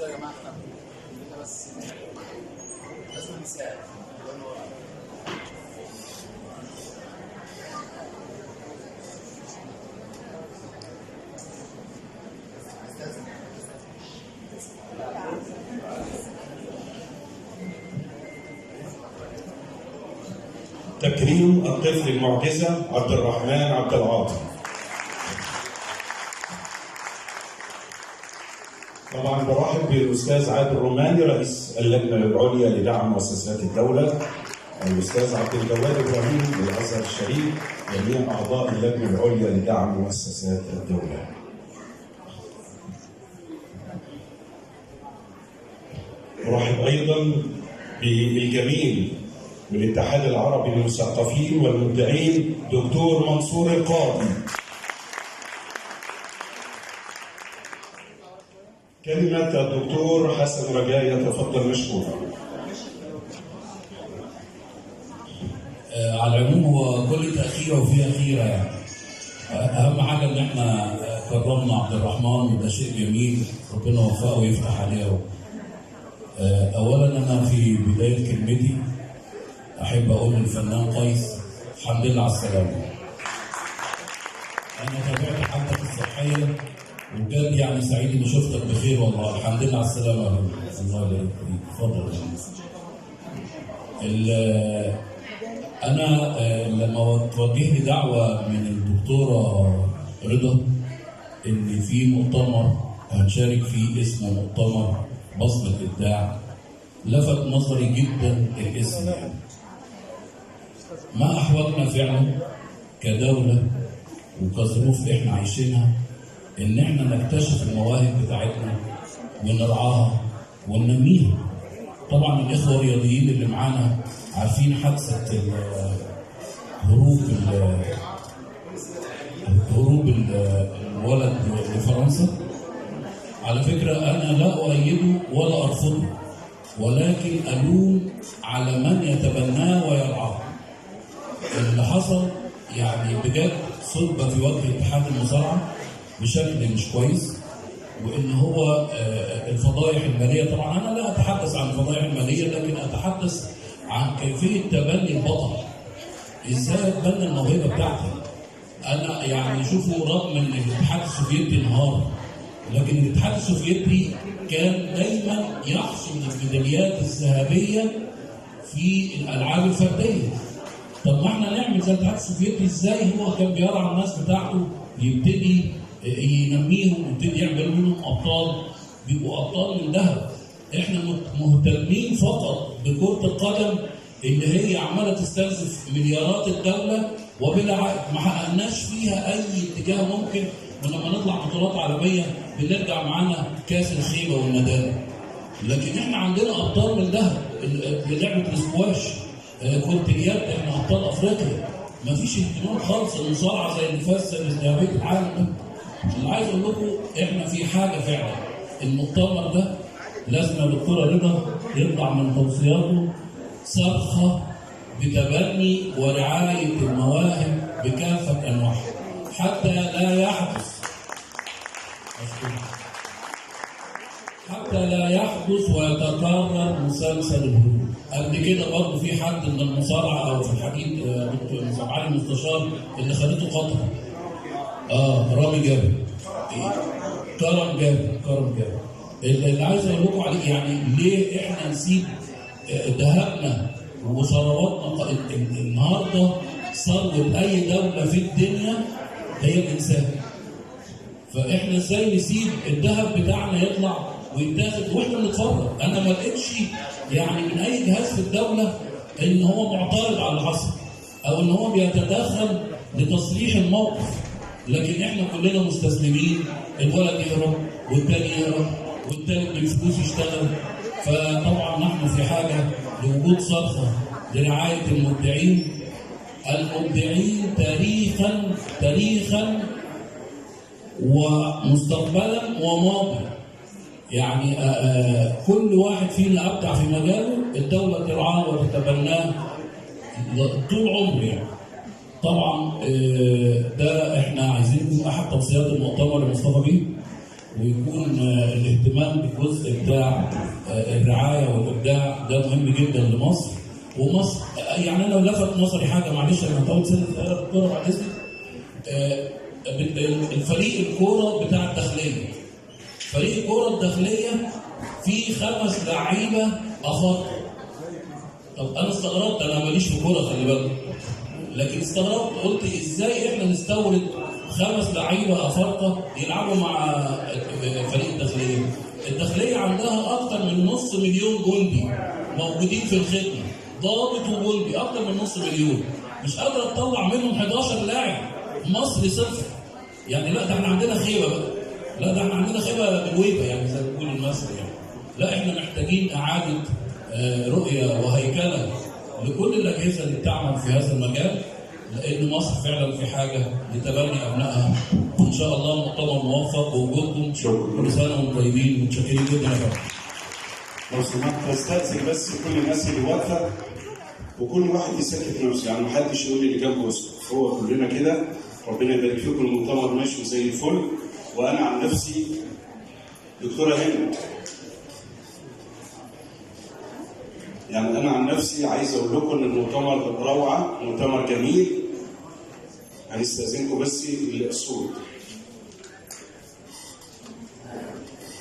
يا جماعه احنا بس لازم نساعد. تكريم الطفل المعجزة عبد الرحمن عبد العاطي. طبعا برحب بالاستاذ عادل الروماني رئيس اللجنه العليا لدعم مؤسسات الدوله، الاستاذ عبد الجواد ابراهيم من الازهر الشريف، جميع اعضاء اللجنه العليا لدعم مؤسسات الدوله. برحب ايضا بالجميل والاتحاد العربي للمثقفين والمبدعين دكتور منصور القاضي. كلمة الدكتور حسن رجاء يتفضل مشكورا. على العموم هو كل تأخيرة وفيها خيرة يعني. أهم حاجة إن إحنا كرمنا عبد الرحمن وده شيء جميل، ربنا يوفقه ويفتح عليه. أولاً أنا في بداية كلمتي أحب أقول للفنان قيس الحمد لله على السلامة. أنا تابعت حالتك الصحية وبجد يعني سعيد إني شفتك بخير والله، الحمد لله على السلامة. الله يبارك فيك، اتفضل. أنا لما توجه لي دعوة من الدكتورة رضا إن في مؤتمر هنشارك فيه اسمه مؤتمر بصمة إبداع، لفت نظري جدا الاسم يعني. ما أحوجنا فعلا كدولة وكظروف احنا عايشينها ان احنا نكتشف المواهب بتاعتنا ونرعاها وننميها. طبعا الاخوه الرياضيين اللي معانا عارفين حادثه هروب الولد لفرنسا. على فكره انا لا اؤيده ولا ارفضه، ولكن الوم على من يتبناه ويرعاه. اللي حصل يعني بجد صدمه في وجه اتحاد المصارعه بشكل مش كويس، وان هو الفضائح الماليه. طبعا انا لا اتحدث عن الفضائح الماليه، لكن اتحدث عن كيفيه تبني البطل. ازاي اتبنى الموهبه بتاعتي؟ انا يعني شوفوا رغم ان الاتحاد السوفيتي انهار، لكن الاتحاد السوفيتي كان دايما يحصل الميداليات الذهبيه في الالعاب الفرديه. طب ما احنا نعمل زي الاتحاد السوفيتي. ازاي هو كان بيرعى الناس بتاعته، يبتدي ينميهم ويبتدي يعمل منهم ابطال، بيبقوا ابطال من ذهب. احنا مهتمين فقط بكرة القدم اللي هي عماله تستنزف مليارات الدوله وبلا عائد، ما حققناش فيها اي اتجاه ممكن. ولما نطلع بطولات عالميه بنرجع معانا كاس الخيبه والندامه. لكن احنا عندنا ابطال من ذهب، لعبه الاسكواش، كرة اليد، احنا ابطال افريقيا. مفيش اهتمام خالص. المصارعه زي اللي فاز ذهبيه العالم ده. اللي عايز اقول لكم احنا في حاجه فعلا. المؤتمر ده لازم الدكتوره رضا يطلع من توصياته صرخه بتبني ورعايه المواهب بكافه انواعها حتى لا يحدث ويتكرر مسلسل الهروب. قبل كده برضه في حد من المصارعه او في الحديد معالي المستشار اللي خدته قطر. رامي جابر، كرم جابر. اللي عايز اقول لكم عليه يعني ليه احنا نسيب ذهبنا وثرواتنا. النهارده ثروه اي دوله في الدنيا هي الانسان. فاحنا ازاي نسيب الذهب بتاعنا يطلع ويتاخد واحنا بنتفرج؟ انا ما لقيتش يعني من اي جهاز في الدوله ان هو معترض على اللي حصل او ان هو بيتدخل لتصليح الموقف. لكن احنا كلنا مستسلمين، الولد يهرب والتاني يهرب والتالت بالفلوس يشتغل. فطبعا نحن في حاجه لوجود صرخه لرعايه المبدعين تاريخا ومستقبلا وماضي. يعني كل واحد فينا ابدع في مجاله، الدوله ترعاه وتتبناه طول عمره يعني. طبعا ده احنا عايزين احد توصيات المؤتمر لمصطفى بيه ويكون الاهتمام بالجزء بتاع الرعايه والابداع ده مهم جدا لمصر. ومصر يعني انا لفت نظري حاجه، معلش انا طولت سنه صغيره الكوره بعد اذنك. الفريق الكوره بتاع الداخليه، فريق الكوره الداخليه فيه 5 لعيبه افارقه. طب انا استغربت، انا ماليش في كوره خلي بالك، لكن استغربت قلت ازاي احنا نستورد 5 لعيبه افارقه يلعبوا مع فريق الداخليه؟ الداخليه عندها اكثر من نص مليون جندي موجودين في الخدمه، ضابط وجندي اكثر من نص مليون، مش قادره تطلع منهم 11 لاعب. مصر صفر. يعني لا ده احنا عندنا خيبه بقى، لا ده احنا عندنا خيبه بالويبه يعني زي ما بيقول المثل يعني. لا احنا محتاجين اعاده رؤيه وهيكله لكل الاجهزه اللي بتعمل في هذا المجال، لان مصر فعلا في حاجه لتبني ابنائها. ان شاء الله مؤتمر موفق ووجودكم. كل سنه وانتم طيبين، متشكرين جدا يا فندم. لو سمحت استاذن بس كل الناس اللي واقفه وكل واحد يسكت نفسه، يعني محدش يقول اللي جنبه اسكت، هو كلنا كده. ربنا يبارك فيكم، المؤتمر ماشي زي الفل. وانا عن نفسي دكتوره هند، يعني انا عن نفسي عايز اقول لكم ان المؤتمر روعه، مؤتمر جميل. هنستاذنكم بس الصوت.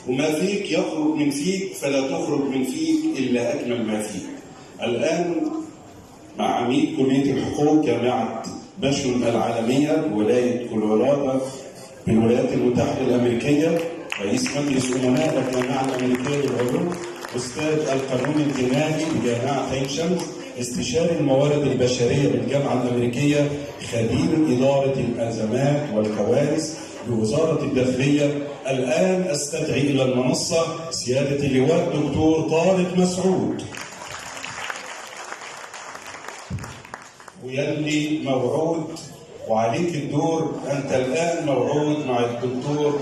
وما فيك يخرج من فيك فلا تخرج من فيك الا اجمل ما فيك. الان مع عميد كليه الحقوق جامعه باشون العالميه بولايه كولورادو في الولايات المتحده الامريكيه، رئيس مجلس امناء الجامعه الامريكيه للعلوم، استاذ القانون الجنائي بجامعه عين شمس، استشاري الموارد البشريه بالجامعه الامريكيه، خبير اداره الازمات والكوارث بوزاره الداخليه. الان استدعي الى المنصه سياده اللواء الدكتور طارق مسعود، ويلي موعود وعليك الدور. انت الان موعود مع الدكتور